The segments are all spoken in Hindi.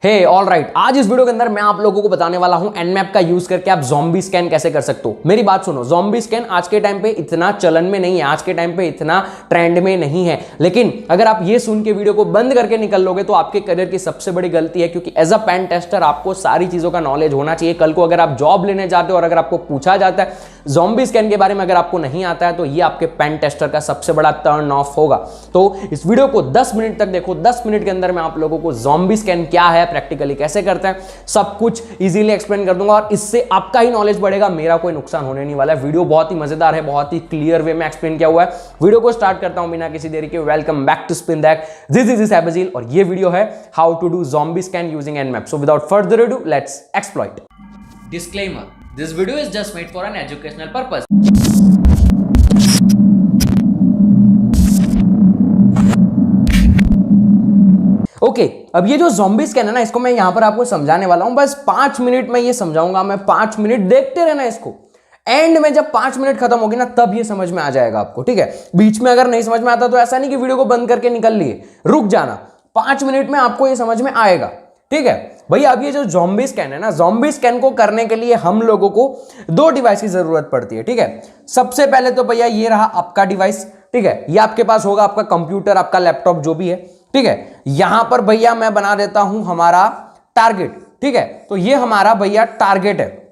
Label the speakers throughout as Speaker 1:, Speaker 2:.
Speaker 1: हे ऑलराइट, आज इस वीडियो के अंदर मैं आप लोगों को बताने वाला हूं एनमैप का यूज करके आप ज़ॉम्बी स्कैन कैसे कर सकते हो। मेरी बात सुनो, ज़ॉम्बी स्कैन आज के टाइम पे इतना चलन में नहीं है, आज के टाइम पे इतना ट्रेंड में नहीं है, लेकिन अगर आप ये सुन के वीडियो को बंद करके निकल लोगे तो आपके करियर की सबसे बड़ी गलती है, क्योंकि एज अ पेन टेस्टर आपको सारी चीजों का नॉलेज होना चाहिए। कल को अगर आप जॉब लेने जाते हो और अगर आपको पूछा जाता है ज़ॉम्बी स्कैन के बारे में, अगर आपको नहीं आता है तो ये आपके पेन टेस्टर का सबसे बड़ा टर्न ऑफ होगा। तो इस वीडियो को 10 मिनट तक देखो। 10 मिनट के अंदर मैं आप लोगों को ज़ॉम्बी स्कैन क्या है, प्रैक्टिकली कैसे करते हैं, सब कुछ इजीली एक्सप्लेन कर दूंगा और इससे आपका ही नॉलेज बढ़ेगा, मेरा कोई नुकसान होने नहीं वाला है। वीडियो बहुत ही मजेदार है, बहुत ही क्लियर वे में एक्सप्लेन किया हुआ है। वीडियो को स्टार्ट करता हूं बिना किसी देरी के। Welcome back to spin that, this is Abazil और ये वीडियो है how to do zombie scan using Nmap. So without further ado let's exploit.
Speaker 2: Disclaimer: This video is just made for an educational purpose.
Speaker 1: Okay, अब ये जो ज़ॉम्बी स्कैन है ना, इसको मैं यहां पर आपको समझाने वाला हूं। बस 5 मिनट में ये समझाऊंगा मैं, 5 मिनट देखते रहना इसको। एंड में जब 5 मिनट खत्म होगी ना, तब ये समझ में आ जाएगा आपको, ठीक है। बीच में अगर नहीं समझ में आता तो ऐसा नहीं कि वीडियो को बंद करके निकल लिए, रुक जाना। 5 मिनट में आपको ये समझ में आएगा, ठीक है भैया। अब ये जो ज़ॉम्बी स्कैन है ना, ज़ॉम्बी स्कैन को करने के लिए हम लोगों को 2 डिवाइस की जरूरत पड़ती है, ठीक है। सबसे पहले तो भैया ये रहा आपका डिवाइस, ठीक है। ये आपके पास होगा, आपका कंप्यूटर, आपका लैपटॉप, जो भी है, ठीक है। यहां पर भैया मैं बना देता हूं हमारा टारगेट, ठीक है। तो ये हमारा भैया टारगेट है,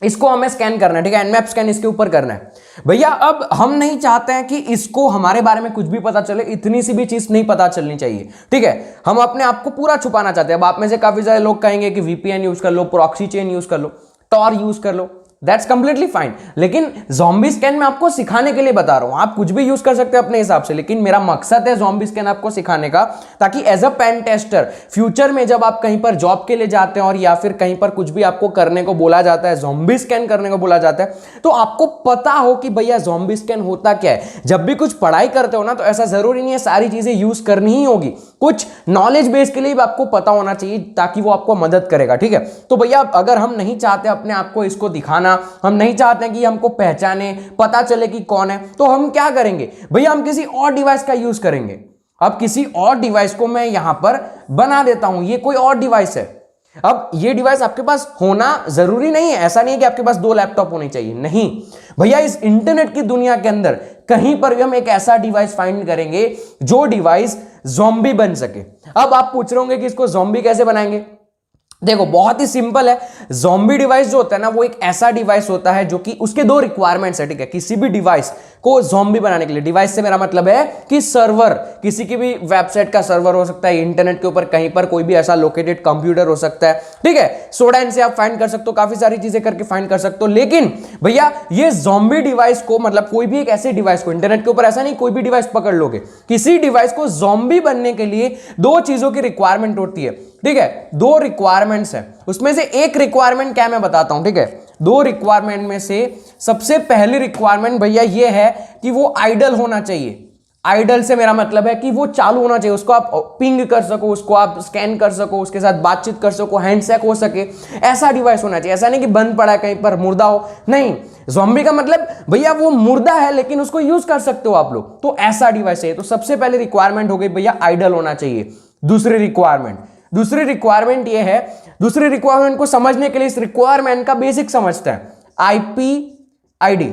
Speaker 1: इसको हमें स्कैन करना है, ठीक है। एनमैप स्कैन इसके ऊपर करना है भैया। अब हम नहीं चाहते हैं कि इसको हमारे बारे में कुछ भी पता चले, इतनी सी भी चीज नहीं पता चलनी चाहिए, ठीक है। हम अपने आप को पूरा छुपाना चाहते हैं। अब आप में से काफी सारे लोग कहेंगे कि वीपीएन यूज कर लो, प्रॉक्सी चेन यूज कर लो, टॉर यूज कर लो, दैट्स कंप्लीटली फाइन। लेकिन ज़ॉम्बी स्कैन मैं आपको सिखाने के लिए बता रहा हूं। आप कुछ भी यूज कर सकते हैं अपने हिसाब से, लेकिन मेरा मकसद है ज़ॉम्बी स्कैन आपको सिखाने का, ताकि as a pen tester future में जब आप कहीं पर जॉब के लिए जाते हैं और या फिर कहीं पर कुछ भी आपको करने को बोला जाता है, ज़ॉम्बी स्कैन करने को बोला जाता है, तो आपको पता हो कि भैया ज़ॉम्बी स्कैन होता क्या है। जब भी कुछ पढ़ाई करते हो ना, तो ऐसा जरूरी नहीं है सारी चीजें यूज करनी ही होगी, कुछ नॉलेज बेस के लिए भी आपको पता होना चाहिए, ताकि वो आपको मदद करेगा, ठीक है। तो भैया अगर हम नहीं चाहते अपने आप को इसको दिखाना, हम नहीं चाहते हैं कि हमको पहचाने, पता चले कि कौन है, तो हम क्या करेंगे भैया, हम किसी और डिवाइस का यूज करेंगे। अब किसी और डिवाइस को मैं यहां पर बना देता हूं, ये कोई और डिवाइस है। अब ये डिवाइस आपके पास होना जरूरी नहीं है, ऐसा नहीं है कि आपके पास 2 लैपटॉप होने चाहिए, नहीं भैया। इस इंटरनेट की दुनिया के अंदर कहीं पर भी हम एक ऐसा डिवाइस फाइंड करेंगे जो डिवाइस ज़ॉम्बी बन सके। अब आप पूछ रहे होंगे कि इसको ज़ॉम्बी कैसे बनाएंगे। देखो बहुत ही सिंपल है। ज़ॉम्बी डिवाइस जो होता है ना, वो एक ऐसा डिवाइस होता है जो कि उसके 2 रिक्वायरमेंट्स है, ठीक है। किसी भी डिवाइस को ज़ॉम्बी बनाने के लिए, डिवाइस से मेरा मतलब है कि सर्वर, किसी की भी वेबसाइट का सर्वर हो सकता है, इंटरनेट के ऊपर कहीं पर कोई भी ऐसा लोकेटेड कंप्यूटर हो सकता है, ठीक है। सोडाइन से आप फाइंड कर सकते हो, काफी सारी चीजें करके फाइंड कर सकते हो। लेकिन भैया ये ज़ॉम्बी डिवाइस को, मतलब कोई भी एक ऐसे डिवाइस को, इंटरनेट के ऊपर ऐसा नहीं कोई भी डिवाइस पकड़ लोगे, किसी डिवाइस को ज़ॉम्बी बनने के लिए 2 चीजों की रिक्वायरमेंट होती है, ठीक है। 2 रिक्वायरमेंट्स है, उसमें से एक रिक्वायरमेंट क्या मैं बताता हूं, ठीक है। 2 रिक्वायरमेंट में से सबसे पहली रिक्वायरमेंट भैया ये है कि वो आइडल होना चाहिए। आइडल से मेरा मतलब है कि वो चालू होना चाहिए, उसको आप पिंग कर सको, उसको आप स्कैन कर सको, उसके साथ बातचीत कर सको, हैंडशेक हो सके, ऐसा डिवाइस होना चाहिए। ऐसा नहीं कि बंद पड़ा है कहीं पर, मुर्दा हो, नहीं। ज़ॉम्बी का मतलब भैया वो मुर्दा है लेकिन उसको यूज कर सकते हो आप लोग, तो ऐसा डिवाइस है। तो सबसे पहले रिक्वायरमेंट हो गई भैया आइडल होना चाहिए। दूसरी रिक्वायरमेंट ये है, दूसरी रिक्वायरमेंट को समझने के लिए इस रिक्वायरमेंट का बेसिक समझते हैं, आईपी आईडी।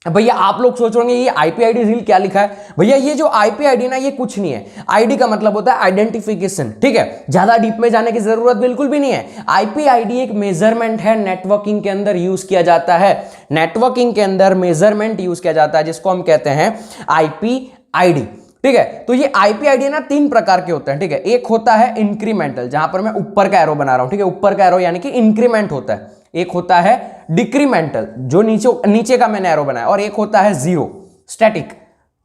Speaker 1: भैया आप लोग सोच रहे होंगे ये आईपी आईडी रील क्या लिखा है। भैया ये जो आईपी आईडी ना, ये कुछ नहीं है। आईडी का मतलब होता है आइडेंटिफिकेशन, ठीक है। ज्यादा डीप में जाने की जरूरत बिल्कुल भी नहीं है। आईपी आईडी एक मेजरमेंट है, नेटवर्किंग के अंदर यूज किया जाता है। नेटवर्किंग के अंदर मेजरमेंट यूज किया जाता है, जिसको हम कहते हैं आईपी आईडी, ठीक है। तो ये आईपी आईडी ना 3 प्रकार के होते हैं, ठीक है। एक होता है इंक्रीमेंटल, जहां पर मैं ऊपर का एरो बना रहा हूं, ठीक है। ऊपर का एरो यानी कि इंक्रीमेंट होता है। एक होता है डिक्रीमेंटल, जो नीचे का मैंने एरो बनाया, और एक होता है जीरो, स्टैटिक,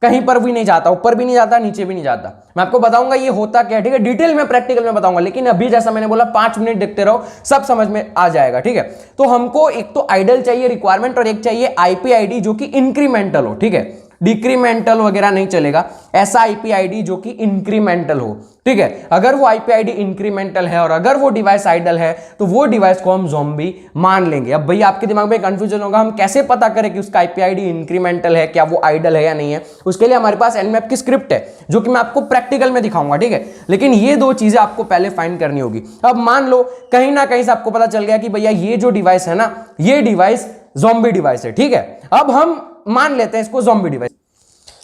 Speaker 1: कहीं पर भी नहीं जाता, ऊपर भी नहीं जाता, नीचे भी नहीं जाता। मैं आपको बताऊंगा ये होता क्या है, ठीक है। डिटेल में प्रैक्टिकल में बताऊंगा, लेकिन अभी जैसा मैंने बोला 5 मिनट देखते रहो, सब समझ में आ जाएगा, ठीक है। तो हमको एक तो आइडल चाहिए रिक्वायरमेंट, और एक चाहिए आईपी आईडी जो कि इंक्रीमेंटल हो, ठीक है। डिक्रीमेंटल वगैरह नहीं चलेगा, ऐसा आईपी आईडी जो कि इंक्रीमेंटल हो, ठीक है। अगर वो आईपी आईडी इंक्रीमेंटल है और अगर वो डिवाइस आइडल है तो वो डिवाइस को हम ज़ॉम्बी मान लेंगे। अब भैया आपके दिमाग में कंफ्यूजन होगा, हम कैसे पता करें कि उसका आईपी आईडी इंक्रीमेंटल है, क्या वो आइडल है या नहीं है। उसके लिए हमारे पास एनमैप की स्क्रिप्ट है जो कि मैं आपको प्रैक्टिकल में दिखाऊंगा, ठीक है। लेकिन ये दो चीजें आपको पहले फाइंड करनी होगी। अब मान लो कहीं ना कहीं से आपको पता चल गया कि भैया ये जो डिवाइस है ना, ये डिवाइस ज़ॉम्बी डिवाइस है, ठीक है। अब हम मान लेते हैं इसको ज़ॉम्बी डिवाइस।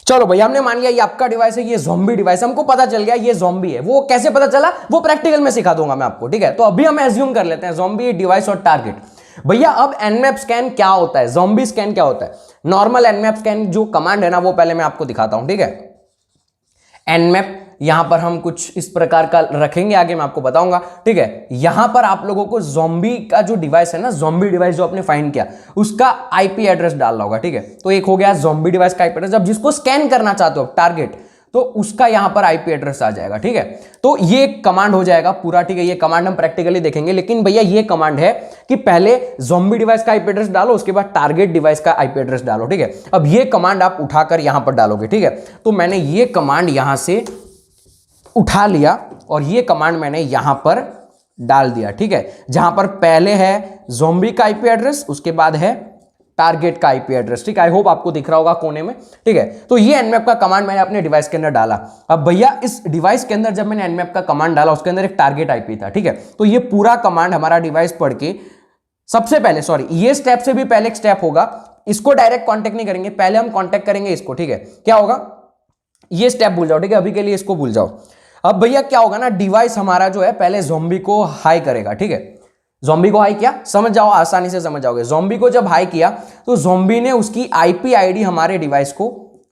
Speaker 1: चलो भैया हमने मान लिया ये आपका डिवाइस है, ये ज़ॉम्बी डिवाइस, हमको पता चल गया ये ज़ॉम्बी है। वो कैसे पता चला वो प्रैक्टिकल में सिखा दूंगा मैं आपको, ठीक है। तो अभी हम एज्यूम कर लेते हैं ज़ॉम्बी डिवाइस और टारगेट। भैया अब एनमैप स्कैन क्या होता है, ज़ॉम्बी स्कैन क्या होता है। नॉर्मल एनमैप स्कैन जो कमांड है ना वो पहले मैं आपको दिखाता हूं, ठीक है। एनमैप यहां पर हम कुछ इस प्रकार का रखेंगे, आगे मैं आपको बताऊंगा, ठीक है। यहां पर आप लोगों को ज़ॉम्बी का जो डिवाइस है ना, ज़ॉम्बी डिवाइस जो आपने फाइंड किया उसका आईपी एड्रेस डालना होगा, ठीक है। तो एक हो गया ज़ॉम्बी डिवाइस का आईपी एड्रेस। अब जिसको स्कैन करना चाहते हो टारगेट, तो उसका यहां पर आईपी एड्रेस आ जाएगा, ठीक है। तो ये कमांड हो जाएगा पूरा, ठीक है। ये कमांड हम प्रैक्टिकली देखेंगे, लेकिन भैया ये कमांड है कि पहले ज़ॉम्बी डिवाइस का आईपी एड्रेस डालो, उसके बाद टारगेट डिवाइस का आईपी एड्रेस डालो, ठीक है। अब ये कमांड आप उठाकर यहां पर डालोगे, ठीक है। तो मैंने ये कमांड यहां से उठा लिया और ये कमांड मैंने यहां पर डाल दिया, ठीक है। जहां पर पहले है ज़ॉम्बी का आईपी एड्रेस, उसके बाद है टारगेट का आईपी एड्रेस, ठीक है। आई होप आपको दिख रहा होगा कोने में, ठीक है। तो ये एनमैप का कमांड मैंने अपने डिवाइस के अंदर डाला। अब भैया इस डिवाइस के अंदर जब मैंने एनमैप का कमांड डाला उसके अंदर एक टारगेट आईपी था, ठीक है। तो ये पूरा कमांड हमारा डिवाइस पढ़ के सबसे पहले, सॉरी ये स्टेप से भी पहले एक स्टेप होगा, इसको डायरेक्ट कॉन्टेक्ट नहीं करेंगे, पहले हम कॉन्टेक्ट करेंगे इसको, ठीक है। क्या होगा, ये स्टेप भूल जाओ, ठीक है, अभी के लिए इसको भूल जाओ। अब भैया क्या होगा ना, डिवाइस हमारा जो है पहले ज़ॉम्बी को हाई करेगा, ठीक है। ज़ॉम्बी को हाई किया, समझ जाओ, आसानी से समझ जाओगे। ज़ॉम्बी को जब हाई किया तो ज़ॉम्बी ने उसकी आईपी आईडी हमारे डिवाइस को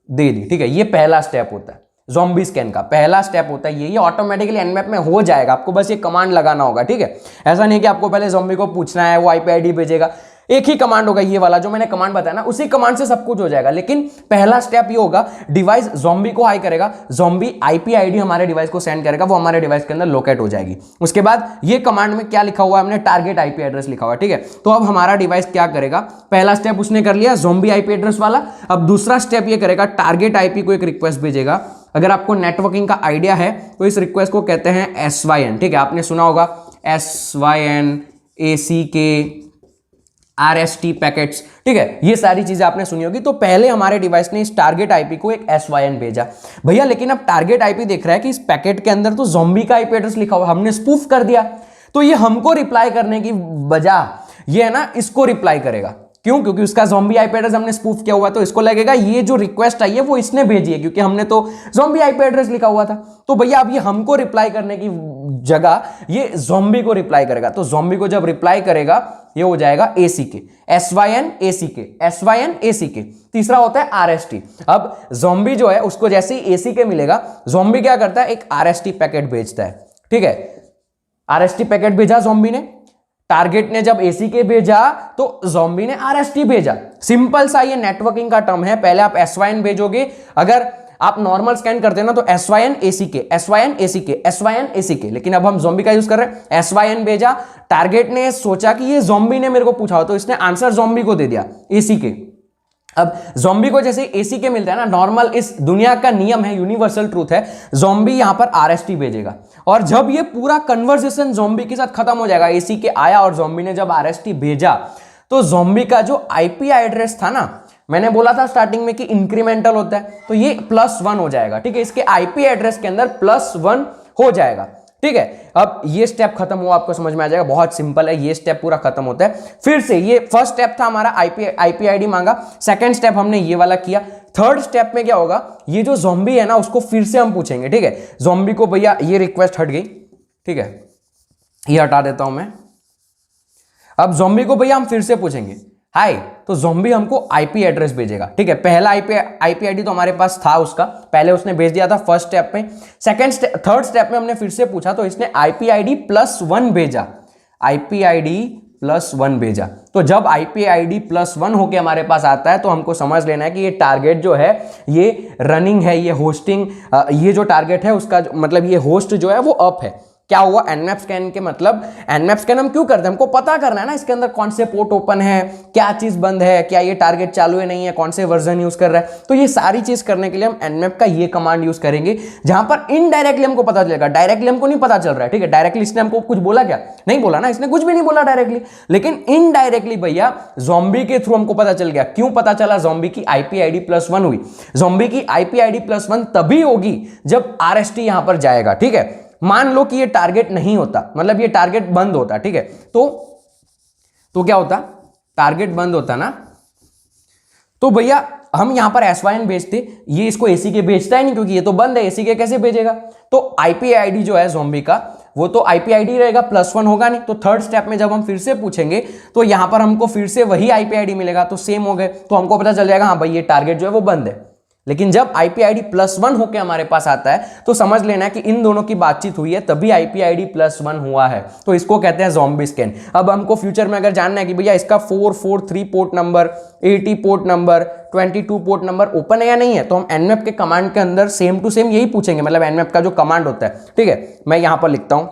Speaker 1: दे दी, ठीक है। ये पहला स्टेप होता है ज़ॉम्बी स्कैन का, पहला स्टेप होता है ये ऑटोमेटिकली एनमैप में हो जाएगा। आपको बस ये कमांड लगाना होगा, ठीक है। ऐसा नहीं कि आपको पहले ज़ॉम्बी को पूछना है, वो आईपी आईडी भेजेगा। एक ही कमांड होगा, ये वाला जो मैंने कमांड बताया ना, उसी कमांड से सब कुछ हो जाएगा। लेकिन पहला स्टेप ये होगा, डिवाइस ज़ॉम्बी को हाई करेगा, ज़ॉम्बी आईपी आईडी हमारे डिवाइस को सेंड करेगा, वो हमारे डिवाइस के अंदर लोकेट हो जाएगी। उसके बाद ये कमांड में क्या लिखा हुआ है, हमने टारगेट आईपी एड्रेस लिखा हुआ है, ठीक है। तो अब हमारा डिवाइस क्या करेगा, पहला स्टेप उसने कर लिया ज़ॉम्बी आईपी एड्रेस वाला। अब दूसरा स्टेप ये करेगा, टारगेट आईपी को एक रिक्वेस्ट भेजेगा। अगर आपको नेटवर्किंग का आइडिया है तो इस रिक्वेस्ट को कहते हैं SYN, ठीक है। आपने सुना होगा SYN, ACK, RST पैकेट्स, ठीक है। ये सारी चीजें आपने सुनी होगी। तो पहले हमारे डिवाइस ने इस टारगेट आईपी को एक SYN भेजा भैया, लेकिन अब टारगेट आईपी देख रहा है कि इस पैकेट के अंदर तो ज़ॉम्बी का आईपी एड्रेस लिखा हुआ, हमने स्पूफ कर दिया। तो ये हमको रिप्लाई करने की बजाय ये है ना इसको रिप्लाई करेगा। क्यों? क्योंकि उसका ज़ॉम्बी आईपी एड्रेस हमने स्पूफ किया हुआ, तो इसको लगेगा ये जो रिक्वेस्ट आई है वो इसने भेजी है, क्योंकि हमने तो ज़ॉम्बी आईपी एड्रेस लिखा हुआ था। तो भैया अब ये हमको रिप्लाई करने की जगह ये ज़ॉम्बी को रिप्लाई करेगा। तो ज़ॉम्बी को जब रिप्लाई करेगा ये हो जाएगा ACK, SYN ACK, SYN ACK। तीसरा होता है RST। अब ज़ॉम्बी जो है उसको जैसे ही ACK मिलेगा, ज़ॉम्बी क्या करता है, एक RST पैकेट भेजता है, ठीक है। RST पैकेट भेजा ज़ॉम्बी ने, टारगेट ने जब ACK भेजा तो ज़ॉम्बी ने RST भेजा। सिंपल सा ये नेटवर्किंग का टर्म है। पहले आप SYN भेजोगे, अगर आप नॉर्मल स्कैन करते हैं ना तो SYN ACK, SYN ACK, SYN ACK, लेकिन अब हम ज़ॉम्बी का यूज कर रहे हैं। SYN भेजा, टारगेट ने सोचा कि ये ज़ॉम्बी ने मेरे को पूछा हो, तो इसने आंसर ज़ॉम्बी को दे दिया ACK। अब ज़ॉम्बी को जैसे ACK मिलता है ना, नॉर्मल इस दुनिया का नियम है, यूनिवर्सल ट्रूथ है, ज़ॉम्बी यहां पर RST भेजेगा। और जब ये पूरा कन्वर्सेशन ज़ॉम्बी के साथ खत्म हो जाएगा, ACK आया और ज़ॉम्बी ने जब RST भेजा, तो ज़ॉम्बी का जो आईपी एड्रेस था ना, मैंने बोला था स्टार्टिंग में कि इंक्रीमेंटल होता है, तो ये +1 हो जाएगा, ठीक है। इसके आईपी एड्रेस के अंदर +1 हो जाएगा, ठीक है। अब ये स्टेप खत्म हुआ, आपको समझ में आ जाएगा, बहुत सिंपल है, ये स्टेप पूरा खत्म होता है। फिर से ये फर्स्ट स्टेप था हमारा, आईपी आईडी मांगा, सेकंड स्टेप हमने ये वाला किया। थर्ड स्टेप में क्या होगा, ये जो ज़ॉम्बी है ना उसको फिर से हम पूछेंगे, ठीक है। ज़ॉम्बी को भैया ये रिक्वेस्ट हट गई, ठीक है, ये हटा देता हूं मैं। अब ज़ॉम्बी को भैया हम फिर से पूछेंगे हाय, तो ज़ॉम्बी हमको आईपी एड्रेस भेजेगा, ठीक है। पहला आईपी आईडी तो हमारे पास था उसका, पहले उसने भेज दिया था फर्स्ट स्टेप में। थर्ड स्टेप में हमने फिर से पूछा तो इसने आईपी आईडी +1 भेजा, आईपी आईडी +1 भेजा। तो जब आईपी आईडी +1 होके हमारे पास आता है तो हमको समझ लेना है कि ये टारगेट जो है ये रनिंग है, ये होस्टिंग, ये जो टारगेट है उसका मतलब ये होस्ट जो है वो अप है, क्या हुआ, एनमैप स्कैन के मतलब एनमैप स्कैन हम क्यों करते हैं, हमको पता करना है ना इसके अंदर कौन से पोर्ट ओपन है, क्या चीज बंद है, क्या ये टारगेट चालू है नहीं है, कौन से वर्जन यूज कर रहा है। तो ये सारी चीज करने के लिए हम एनमैप का ये कमांड यूज करेंगे, जहां पर इनडायरेक्टली हमको पता चलेगा, डायरेक्टली हमको नहीं पता चल रहा है, ठीक है। डायरेक्टली इसने हमको कुछ बोला क्या, नहीं बोला ना, इसने कुछ भी नहीं बोला डायरेक्टली, लेकिन इनडायरेक्टली भैया ज़ॉम्बी के थ्रू हमको पता चल गया। क्यों पता चला, ज़ॉम्बी की आईपी आईडी +1 हुई। ज़ॉम्बी की आईपी आईडी +1 तभी होगी जब आरएसटी यहां पर जाएगा, ठीक है। मान लो कि ये टारगेट नहीं होता, मतलब ये टारगेट बंद होता, ठीक है, तो क्या होता, टारगेट बंद होता ना, तो भैया हम यहां पर SYN भेजते, ये इसको ACK भेजता ही नहीं क्योंकि ये तो बंद है, ACK कैसे भेजेगा। तो आईपी आईडी जो है ज़ॉम्बी का वो तो आईपी आईडी रहेगा, +1 होगा नहीं। तो थर्ड स्टेप में जब हम फिर से पूछेंगे तो यहां पर हमको फिर से वही आईपी आईडी मिलेगा, तो सेम हो गए, तो हमको पता चल जाएगा हाँ भाई ये टारगेट जो है वो बंद है। लेकिन जब आईपी आईडी +1 होके हमारे पास आता है तो समझ लेना कि इन दोनों की बातचीत हुई है, तभी आईपी आईडी +1 हुआ है। तो इसको कहते हैं ज़ॉम्बी स्कैन। अब हमको फ्यूचर में अगर जानना है कि भैया इसका 443 port number, 80 port number, 22 port number open है या नहीं है, तो हम एनमैप के कमांड के अंदर सेम टू सेम यही पूछेंगे, मतलब एनमैप का जो कमांड होता है, ठीक है। मैं यहां पर लिखता हूं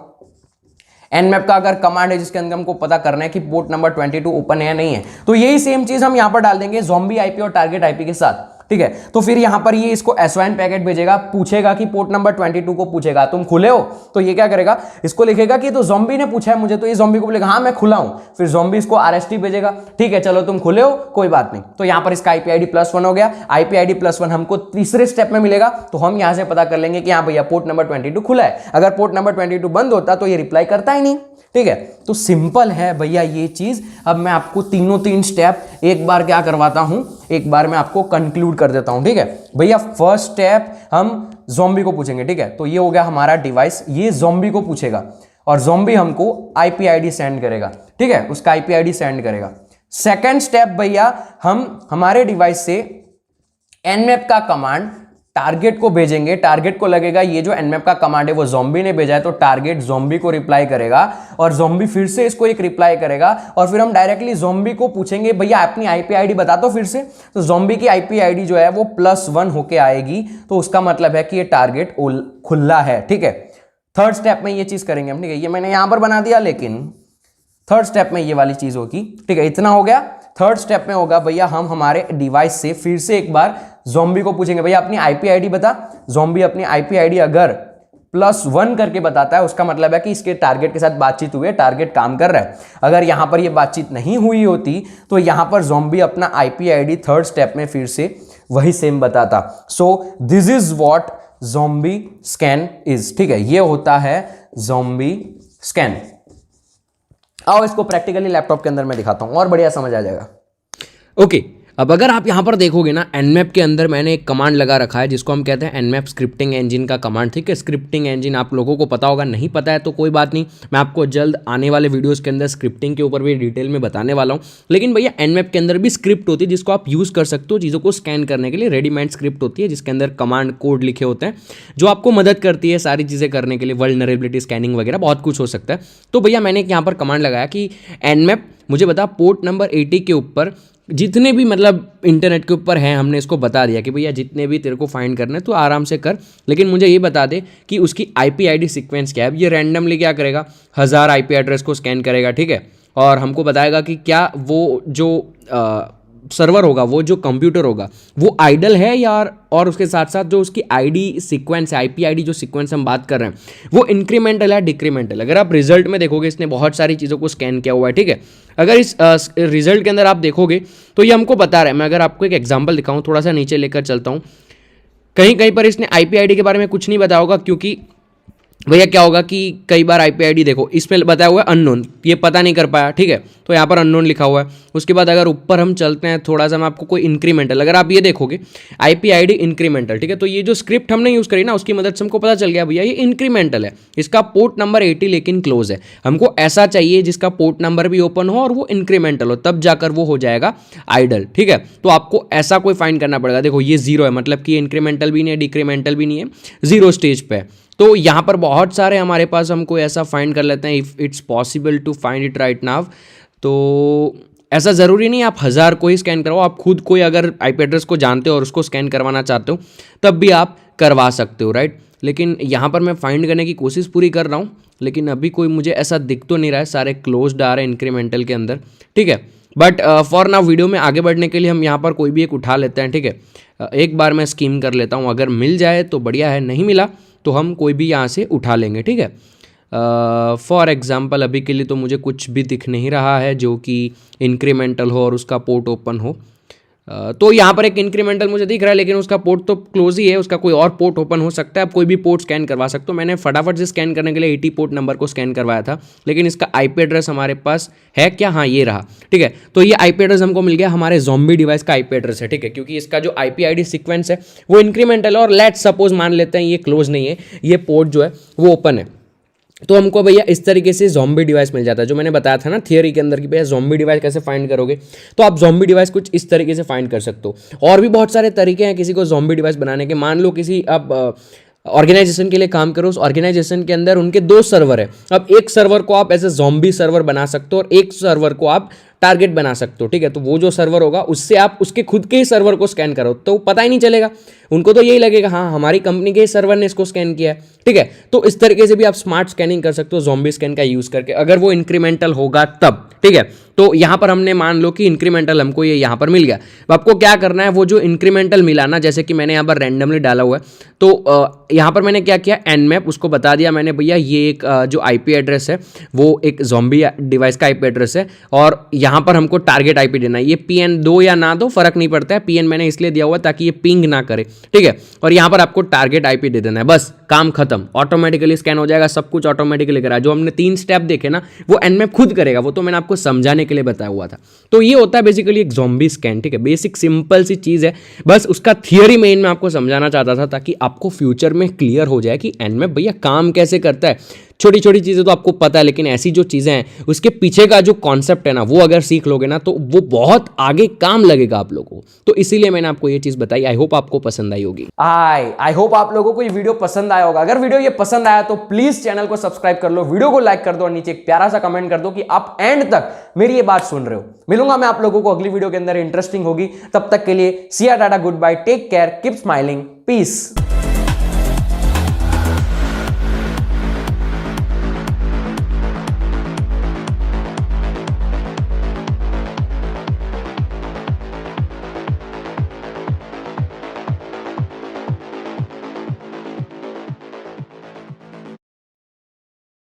Speaker 1: एनमैप का अगर कमांड है जिसके अंदर हमको पता करना है कि पोर्ट नंबर 22 ओपन है या नहीं है, तो यही सेम चीज हम यहां पर डाल देंगे ज़ॉम्बी आईपी और टारगेट आईपी के साथ, ठीक है। तो फिर यहां पर ये इसको SYN पैकेट भेजेगा, पूछेगा कि पोर्ट नंबर 22 को पूछेगा तुम खुले हो, तो ये क्या करेगा, इसको लिखेगा कि तो ज़ॉम्बी ने पूछा है मुझे, तो ये ज़ॉम्बी को बोलेगा हाँ मैं खुला हूं। फिर ज़ॉम्बी इसको RST भेजेगा, ठीक है चलो तुम खुले हो कोई बात नहीं। तो यहां पर इसका आईपी आईडी +1 हो गया। आईपी आईडी +1 हमको तीसरे स्टेप में मिलेगा, तो हम यहां से पता कर लेंगे कि हाँ भैया पोर्ट नंबर 22 खुला है। अगर पोर्ट नंबर 22 बंद होता तो ये रिप्लाई करता ही नहीं, ठीक है। तो सिंपल है भैया ये चीज। अब मैं आपको तीन स्टेप एक बार क्या करवाता हूं, एक बार मैं आपको कंक्लूड कर देता हूं, ठीक है भैया। फर्स्ट स्टेप हम ज़ॉम्बी को पूछेंगे, ठीक है। तो ये हो गया हमारा डिवाइस, ये ज़ॉम्बी को पूछेगा और ज़ॉम्बी हमको आईपी आईडी सेंड करेगा, ठीक है, उसका आईपी आईडी सेंड करेगा। सेकंड स्टेप भैया हम हमारे डिवाइस से एनमैप का कमांड टारगेट को भेजेंगे, टारगेट को लगेगा ये जो एनमैप का कमांड है वो ज़ॉम्बी ने भेजा है, तो टारगेट ज़ॉम्बी को रिप्लाई करेगा और ज़ॉम्बी फिर से इसको एक रिप्लाई करेगा और फिर हम डायरेक्टली ज़ॉम्बी को पूछेंगे भैया अपनी आईपी आईडी बता दो फिर से। तो ज़ॉम्बी की आईपी आईडी जो है वो +1 होके आएगी, तो उसका मतलब है कि ये टारगेट खुला है, ठीक है। थर्ड स्टेप में ये चीज करेंगे हम, ठीक है। ये मैंने यहां पर बना दिया, लेकिन थर्ड स्टेप में ये वाली चीज होगी, ठीक है। इतना हो गया। थर्ड स्टेप में होगा भैया हम हमारे डिवाइस से फिर से एक बार ज़ॉम्बी को पूछेंगे भैया अपनी आईपी आईडी बता। ज़ॉम्बी अपनी आईपी आईडी अगर +1 करके बताता है, उसका मतलब है कि इसके टारगेट के साथ बातचीत हुई है, टारगेट काम कर रहा है। अगर यहां पर ये बातचीत नहीं हुई होती तो यहां पर ज़ॉम्बी अपना आईपी आईडी थर्ड स्टेप में फिर से वही सेम बताता। So this is what zombie scan is, ठीक है। ये होता है ज़ॉम्बी स्कैन। आओ इसको प्रैक्टिकली लैपटॉप के अंदर मैं दिखाता हूं और बढ़िया समझ आ जाएगा। ओके अब अगर आप यहाँ पर देखोगे ना, एनमैप के अंदर मैंने एक कमांड लगा रखा है जिसको हम कहते हैं एनमैप स्क्रिप्टिंग इंजन का कमांड, ठीक है। स्क्रिप्टिंग इंजन आप लोगों को पता होगा, नहीं पता है तो कोई बात नहीं, मैं आपको जल्द आने वाले वीडियोस के अंदर स्क्रिप्टिंग के ऊपर भी डिटेल में बताने वाला हूँ। लेकिन भैया एनमैप के अंदर भी स्क्रिप्ट होती है जिसको आप यूज़ कर सकते हो चीज़ों को स्कैन करने के लिए। रेडीमेड स्क्रिप्ट होती है जिसके अंदर कमांड कोड लिखे होते हैं जो आपको मदद करती है सारी चीज़ें करने के लिए, वल्नरेबिलिटी स्कैनिंग वगैरह बहुत कुछ हो सकता है। तो भैया मैंने यहाँ पर कमांड लगाया कि एनमैप मुझे बता पोर्ट नंबर 80 के ऊपर जितने भी मतलब इंटरनेट के ऊपर हैं, हमने इसको बता दिया कि भैया जितने भी तेरे को फाइंड करना है तो आराम से कर, लेकिन मुझे ये बता दे कि उसकी आईपी आईडी सीक्वेंस क्या है। ये रैंडमली क्या करेगा, 1000 आईपी एड्रेस को स्कैन करेगा, ठीक है। और हमको बताएगा कि क्या वो जो सर्वर होगा, वो जो कंप्यूटर होगा वो आइडल है यार, और उसके साथ साथ जो उसकी आईडी सीक्वेंस है, आईपी आईडी जो सीक्वेंस हम बात कर रहे हैं वो इंक्रीमेंटल है डिक्रीमेंटल। अगर आप रिजल्ट में देखोगे इसने बहुत सारी चीज़ों को स्कैन किया हुआ है, ठीक है। अगर इस रिजल्ट के अंदर आप देखोगे तो ये हमको बता रहा है। मैं अगर आपको एक एग्जांपल दिखाऊं, थोड़ा सा नीचे लेकर चलता हूं, कहीं कहीं पर इसने आईपी आईडी के बारे में कुछ नहीं बताया होगा, क्योंकि भैया क्या होगा कि कई बार आईपी आईडी देखो इसमें बताया हुआ है अननोन, ये पता नहीं कर पाया, ठीक है, तो यहाँ पर अननोन लिखा हुआ है। उसके बाद अगर ऊपर हम चलते हैं थोड़ा सा, मैं आपको कोई इंक्रीमेंटल, अगर आप ये देखोगे आईपी आईडी इंक्रीमेंटल, ठीक है, तो ये जो स्क्रिप्ट हमने यूज़ करी ना उसकी मदद से हमको पता चल गया भैया ये इंक्रीमेंटल है, इसका पोर्ट नंबर 80 लेकिन क्लोज है। हमको ऐसा चाहिए जिसका पोर्ट नंबर भी ओपन हो और वो इंक्रीमेंटल हो, तब जाकर वो हो जाएगा आइडल, ठीक है। तो आपको ऐसा कोई फाइंड करना पड़ेगा। देखो ये 0 है, मतलब कि इंक्रीमेंटल भी नहीं है डिक्रीमेंटल भी नहीं है, 0 स्टेज पे है। तो यहाँ पर बहुत सारे हमारे पास हमको ऐसा फाइंड कर लेते हैं, if it's possible to find it right now. तो ऐसा ज़रूरी नहीं आप 1000 को ही स्कैन करवाओ, आप खुद कोई अगर आईपी एड्रेस को जानते हो और उसको स्कैन करवाना चाहते हो तब भी आप करवा सकते हो, राइट। लेकिन यहाँ पर मैं फाइंड करने की कोशिश पूरी कर रहा हूँ, लेकिन अभी कोई मुझे ऐसा दिख तो नहीं रहा है, सारे क्लोज्ड आ रहे हैं इंक्रीमेंटल के अंदर, ठीक है। बट फॉर नाउ वीडियो में आगे बढ़ने के लिए हम यहाँ पर कोई भी एक उठा लेते हैं, ठीक है। एक बार मैं स्कीम कर लेता हूँ, अगर मिल जाए तो बढ़िया है, नहीं मिला तो हम कोई भी यहाँ से उठा लेंगे, ठीक है। फॉर एग्जाम्पल अभी के लिए तो मुझे कुछ भी दिख नहीं रहा है जो कि इंक्रीमेंटल हो और उसका पोर्ट ओपन हो। तो यहाँ पर एक इंक्रीमेंटल मुझे दिख रहा है, लेकिन उसका पोर्ट तो क्लोज ही है, उसका कोई और पोर्ट ओपन हो सकता है। आप कोई भी पोर्ट स्कैन करवा सकते हो। मैंने फटाफट से स्कैन करने के लिए 80 पोर्ट नंबर को स्कैन करवाया था, लेकिन इसका आईपी एड्रेस हमारे पास है क्या? हाँ, ये रहा, ठीक है। तो ये आईपी एड्रेस हमको मिल गया, हमारे ज़ॉम्बी डिवाइस का आईपी एड्रेस है, ठीक है, क्योंकि इसका जो आईपी आईडी सीक्वेंस है वो इंक्रीमेंटल है और लेट्स सपोज मान लेते हैं ये क्लोज नहीं है, ये पोर्ट जो है वो ओपन है। तो हमको भैया इस तरीके से ज़ॉम्बी डिवाइस मिल जाता है, जो मैंने बताया था ना थियरी के अंदर कि भैया ज़ॉम्बी डिवाइस कैसे फाइंड करोगे। तो आप ज़ॉम्बी डिवाइस कुछ इस तरीके से फाइंड कर सकते हो। और भी बहुत सारे तरीके हैं किसी को ज़ॉम्बी डिवाइस बनाने के। मान लो किसी आप ऑर्गेनाइजेशन के लिए काम करो, उस ऑर्गेनाइजेशन के अंदर उनके 2 सर्वर है। अब एक सर्वर को आप एज ए ज़ॉम्बी सर्वर बना सकते हो और एक सर्वर को आप टारगेट बना सकते हो, ठीक है। तो वो जो सर्वर होगा उससे आप उसके खुद के ही सर्वर को स्कैन करो तो पता ही नहीं चलेगा, उनको तो यही लगेगा हाँ हमारी कंपनी के सर्वर ने इसको स्कैन किया है, ठीक है। तो इस तरीके से भी आप स्मार्ट स्कैनिंग कर सकते हो ज़ॉम्बी स्कैन का यूज़ करके, अगर वो इंक्रीमेंटल होगा तब, ठीक है। तो यहाँ पर हमने मान लो कि इंक्रीमेंटल हमको ये यहाँ पर मिल गया। अब आपको क्या करना है, वो जो इंक्रीमेंटल मिला ना, जैसे कि मैंने यहाँ पर रैंडमली डाला हुआ है, तो यहाँ पर मैंने क्या किया, nmap उसको बता दिया मैंने भैया ये एक जो आईपी एड्रेस है वो एक ज़ॉम्बी डिवाइस का आईपी एड्रेस है और यहाँ पर हमको टारगेट आईपी देना है। ये PN दो या ना दो फर्क नहीं पड़ता है, PN मैंने इसलिए दिया हुआ ताकि ये पिंग ना करे, ठीक है। और यहाँ पर आपको टारगेट आईपी दे देना है, बस काम खत्म, ऑटोमेटिकली स्कैन हो जाएगा, सब कुछ ऑटोमेटिकली करा। जो हमने 3 स्टेप देखे ना वो nmap खुद करेगा, वो तो मैंने आपको समझाने के लिए बताया हुआ था। तो ये होता है बेसिकली एक ज़ॉम्बी स्कैन, ठीक है। बेसिक सिंपल सी चीज़ है, बस उसका थियरी मेन मैं आपको समझाना चाहता था ताकि आपको फ्यूचर में क्लियर हो जाए कि nmap भैया काम कैसे करता है। छोटी छोटी चीज़ें तो आपको पता है, लेकिन ऐसी जो चीज़ें हैं उसके पीछे का जो कॉन्सेप्ट है ना वो अगर सीख लोगे ना तो वो बहुत आगे काम लगेगा आप लोगों को। तो इसीलिए मैंने आपको ये चीज़ बताई। आई होप आपको पसंद आई होगी। आई होप आप लोगों को ये वीडियो पसंद आया होगा। अगर वीडियो ये पसंद आया तो प्लीज चैनल को सब्सक्राइब कर लो, वीडियो को लाइक कर दो और नीचे एक प्यारा सा कमेंट कर दो कि आप एंड तक मेरी ये बात सुन रहे हो। मिलूंगा मैं आप लोगों को अगली वीडियो के अंदर, इंटरेस्टिंग होगी। तब तक के लिए see ya tata, good bye, take care, keep smiling, piece.